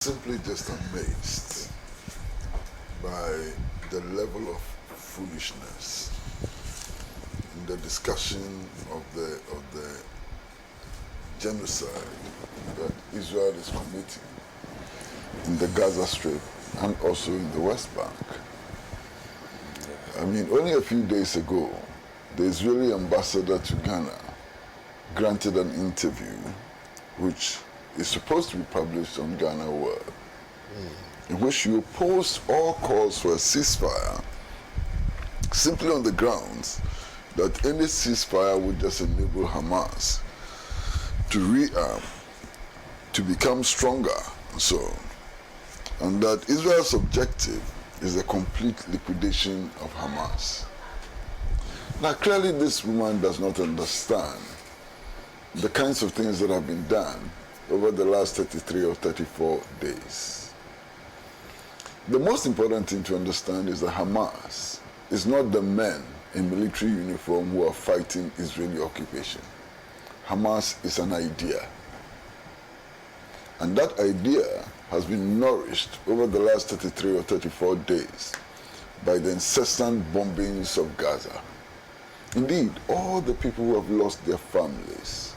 Simply just amazed by the level of foolishness in the discussion of the genocide that Israel is committing in the Gaza Strip and also in the West Bank. I mean, only a few days ago, the Israeli ambassador to Ghana granted an interview which is supposed to be published on Ghana World, in which you oppose all calls for a ceasefire simply on the grounds that any ceasefire would just enable Hamas to rearm, to become stronger, and so on. And that Israel's objective is the complete liquidation of Hamas. Now, clearly this woman does not understand the kinds of things that have been done over the last 33 or 34 days. The most important thing to understand is that Hamas is not the men in military uniform who are fighting Israeli occupation. Hamas is an idea. And that idea has been nourished over the last 33 or 34 days by the incessant bombings of Gaza. Indeed, all the people who have lost their families,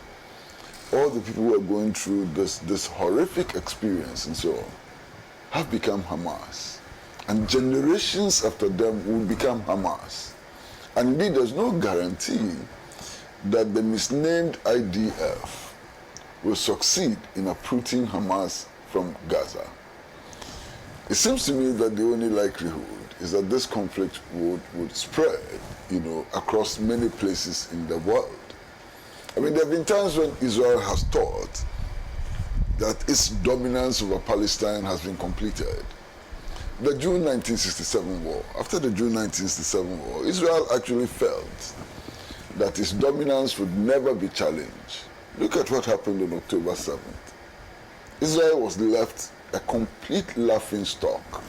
all the people who are going through this horrific experience and so on, have become Hamas. And generations after them will become Hamas. And indeed, there's no guarantee that the misnamed IDF will succeed in uprooting Hamas from Gaza. It seems to me that the only likelihood is that this conflict would spread, across many places in the world. I mean, there have been times when Israel has thought that its dominance over Palestine has been completed. The June 1967 war, after the June 1967 war, Israel actually felt that its dominance would never be challenged. Look at what happened on October 7th. Israel was left a complete laughingstock.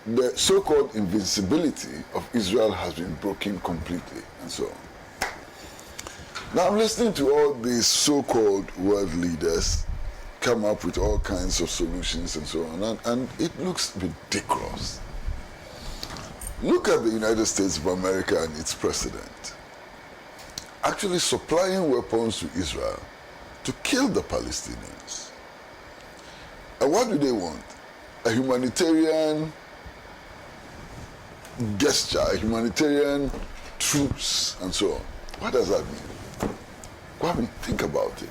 The so-called invincibility of Israel has been broken completely, and so on. Now I'm listening to all these so-called world leaders come up with all kinds of solutions and so on, and it looks ridiculous. Look at the United States of America and its president actually supplying weapons to Israel to kill the Palestinians. And what do they want? A humanitarian gesture, a humanitarian truce, and so on. What does that mean? Go and think about it.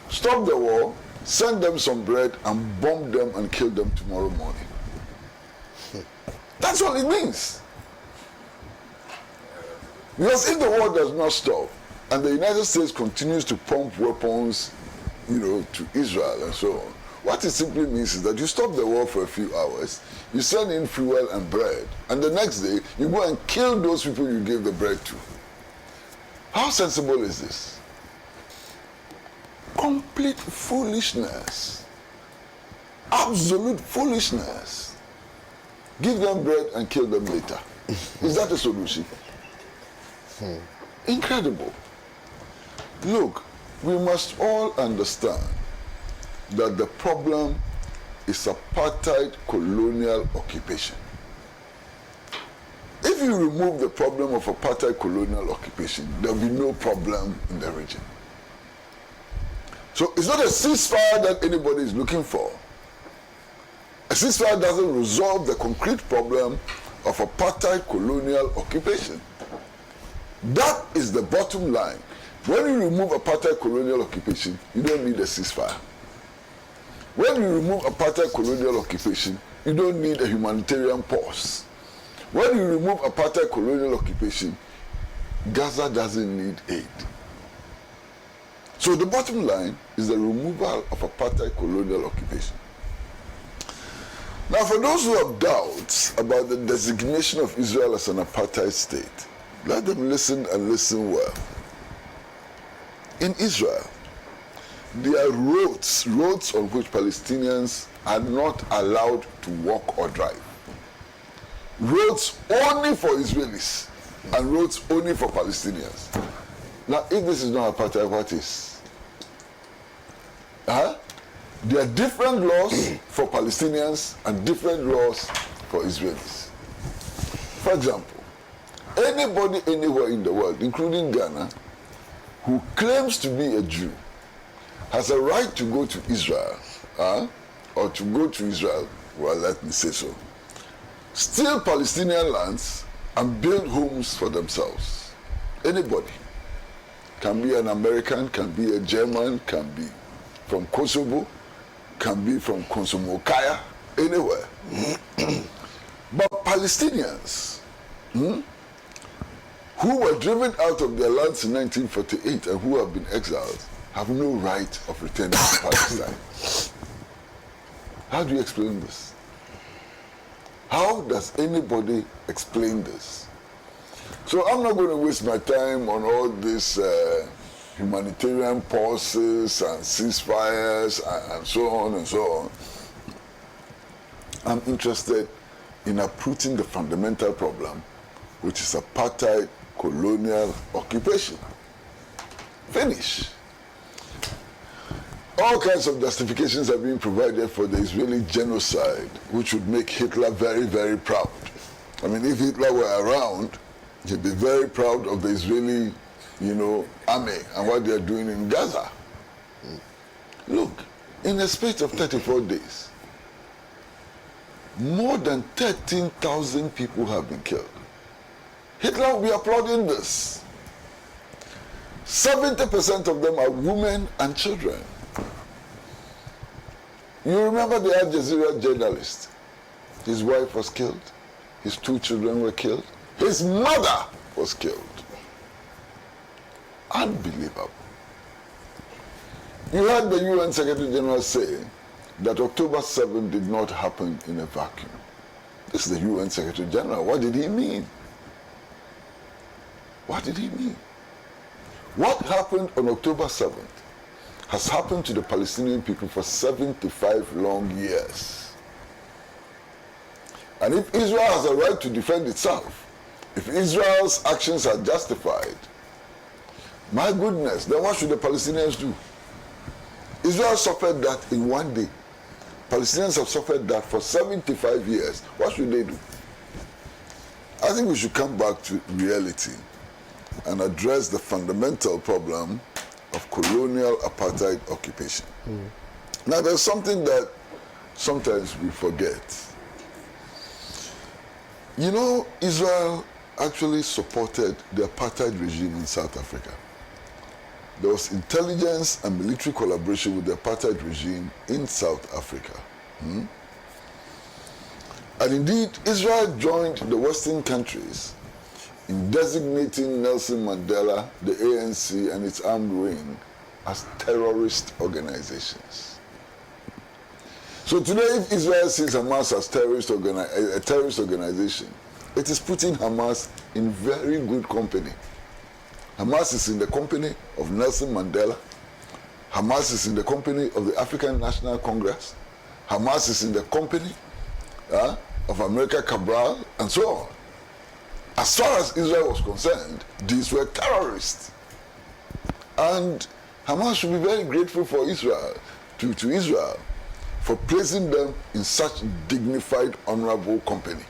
Stop the war, send them some bread, and bomb them and kill them tomorrow morning. That's all it means. Because if the war does not stop, and the United States continues to pump weapons, to Israel and so on, what it simply means is that you stop the war for a few hours, you send in fuel and bread, and the next day you go and kill those people you gave the bread to. How sensible is this? Complete foolishness. Absolute foolishness. Give them bread and kill them later. Is that a solution? Incredible. Look, we must all understand that the problem is apartheid colonial occupation. If you remove the problem of apartheid colonial occupation, there will be no problem in the region. So it's not a ceasefire that anybody is looking for. A ceasefire doesn't resolve the concrete problem of apartheid colonial occupation. That is the bottom line. When you remove apartheid colonial occupation, you don't need a ceasefire. When you remove apartheid colonial occupation, you don't need a humanitarian pause. When you remove apartheid colonial occupation, Gaza doesn't need aid. So the bottom line is the removal of apartheid colonial occupation. Now, for those who have doubts about the designation of Israel as an apartheid state, let them listen and listen well. In Israel, there are roads on which Palestinians are not allowed to walk or drive. Roads only for Israelis and roads only for Palestinians. Now, if this is not apartheid, what is? There are different laws for Palestinians and different laws for Israelis. For example, anybody anywhere in the world, including Ghana, who claims to be a Jew has a right to go to Israel, or to go to Israel, well, let me say so, steal Palestinian lands and build homes for themselves. Anybody. Can be an American, can be a German, can be from Kosovo, can be from Konsumokaya, anywhere. But Palestinians, who were driven out of their lands in 1948 and who have been exiled, have no right of returning to Palestine. How do you explain this? How does anybody explain this? So I'm not going to waste my time on all these humanitarian pauses and ceasefires and so on and so on. I'm interested in uprooting the fundamental problem, which is apartheid, colonial occupation. Finish. All kinds of justifications are being provided for the Israeli genocide, which would make Hitler very, very proud. I mean, if Hitler were around, he'd be very proud of the Israeli, army and what they're doing in Gaza. Look, in a space of 34 days, more than 13,000 people have been killed. Hitler will be applauding this. 70% of them are women and children. You remember the Al Jazeera journalist? His wife was killed. His 2 children were killed. His mother was killed. Unbelievable. You heard the UN Secretary General say that October 7 did not happen in a vacuum. This is the UN Secretary General. What did he mean? What did he mean? What happened on October 7th has happened to the Palestinian people for 75 long years. And if Israel has a right to defend itself, if Israel's actions are justified, my goodness, then what should the Palestinians do? Israel suffered that in one day. Palestinians have suffered that for 75 years. What should they do? I think we should come back to reality and address the fundamental problem of colonial apartheid occupation. Now, there's something that sometimes we forget. You know, Israel actually supported the apartheid regime in South Africa. There was intelligence and military collaboration with the apartheid regime in South Africa. And indeed, Israel joined the Western countries in designating Nelson Mandela, the ANC, and its armed wing as terrorist organizations. So today, if Israel sees Hamas as a terrorist organization, it is putting Hamas in very good company. Hamas is in the company of Nelson Mandela. Hamas is in the company of the African National Congress. Hamas is in the company of America Cabral, and so on. As far as Israel was concerned, these were terrorists. And Hamas should be very grateful for Israel, to Israel, for placing them in such dignified, honorable company.